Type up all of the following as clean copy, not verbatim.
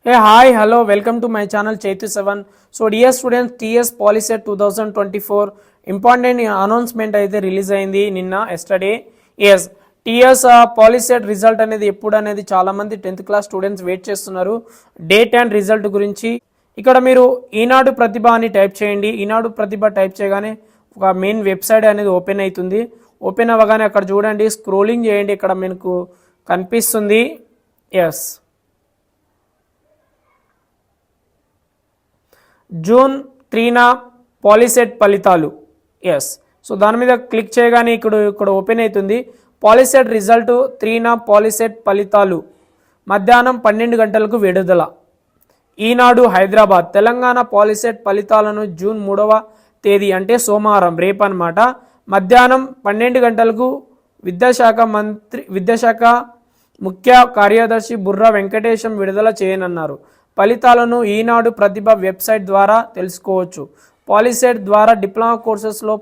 Hey, hi, hello, welcome to my channel Chaitu7. So, dear students, TS Polyset 2024 important announcement అయితే release అయింది నిన్న yesterday. ఎస్ TS POLYCET result అనేది ఎప్పుడు అనేది చాలా మంది 10th క్లాస్ స్టూడెంట్స్ వెయిట్ చేస్తున్నారు. డేట్ అండ్ రిజల్ట్ గురించి ఇక్కడ మీరు ఈనాడు ప్రతిభ అని టైప్ చేయండి. ఈనాడు ప్రతిభ టైప్ చేయగానే ఒక మెయిన్ వెబ్సైట్ అనేది ఓపెన్ అవుతుంది. ఓపెన్ అవ్వగానే అక్కడ చూడండి, స్క్రోలింగ్ చేయండి, ఇక్కడ మీకు కనిపిస్తుంది. ఎస్ జూన్ 3న పాలిసెట్ ఫలితాలు. ఎస్ సో దాని మీద క్లిక్ చేయగానే ఇక్కడ ఓపెన్ అవుతుంది. పాలిసెట్ రిజల్ట్ 3న పాలిసెట్ ఫలితాలు మధ్యాహ్నం 12 గంటలకు విడుదల. ఈనాడు హైదరాబాద్ తెలంగాణ పాలిసెట్ ఫలితాలను జూన్ 3వ తేదీ అంటే సోమవారం రేపు అన్నమాట మధ్యాహ్నం 12 గంటలకు విద్యాశాఖ ముఖ్య కార్యదర్శి బుర్రా వెంకటేశం విడుదల చేయనున్నారు. ఫలితాలను ఈనాడు ప్రతిభ వెబ్సైట్ ద్వారా తెలుసుకోవచ్చు. పాలిసెట్ ద్వారా డిప్లొమా కోర్సెస్లో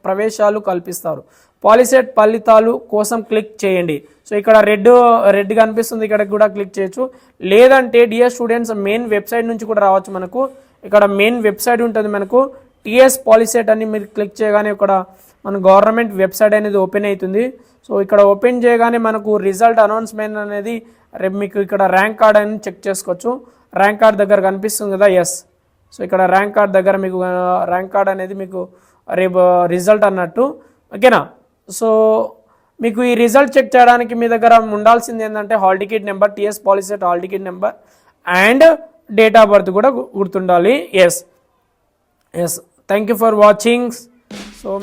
ప్రవేశాలు కల్పిస్తారు. పాలిసెట్ ఫలితాలు కోసం క్లిక్ చేయండి. సో ఇక్కడ రెడ్ కనిపిస్తుంది, ఇక్కడ కూడా క్లిక్ చేయొచ్చు. లేదంటే డియర్ స్టూడెంట్స్ మెయిన్ వెబ్సైట్ నుంచి కూడా రావచ్చు. మనకు ఇక్కడ మెయిన్ వెబ్సైట్ ఉంటుంది, మనకు టీఎస్ పాలిసెట్ అని మీరు క్లిక్ చేయగానే ఇక్కడ మన గవర్నమెంట్ వెబ్సైట్ అనేది ఓపెన్ అవుతుంది. సో ఇక్కడ ఓపెన్ చేయగానే మనకు రిజల్ట్ అనౌన్స్మెంట్ అనేది రేపు మీకు ఇక్కడ ర్యాంక్ కార్డ్ అని చెక్ చేసుకోవచ్చు. ర్యాంక్ కార్డ్ దగ్గర కనిపిస్తుంది కదా, ఎస్. సో ఇక్కడ ర్యాంక్ కార్డ్ దగ్గర మీకు ర్యాంక్ కార్డ్ అనేది మీకు రేపు రిజల్ట్ అన్నట్టు, ఓకేనా. సో మీకు ఈ రిజల్ట్ చెక్ చేయడానికి మీ దగ్గర ఉండాల్సింది ఏంటంటే hall ticket number, TS POLYCET hall ticket number and date of birth కూడా గుర్తుండాలి. Yes thank you for watching. So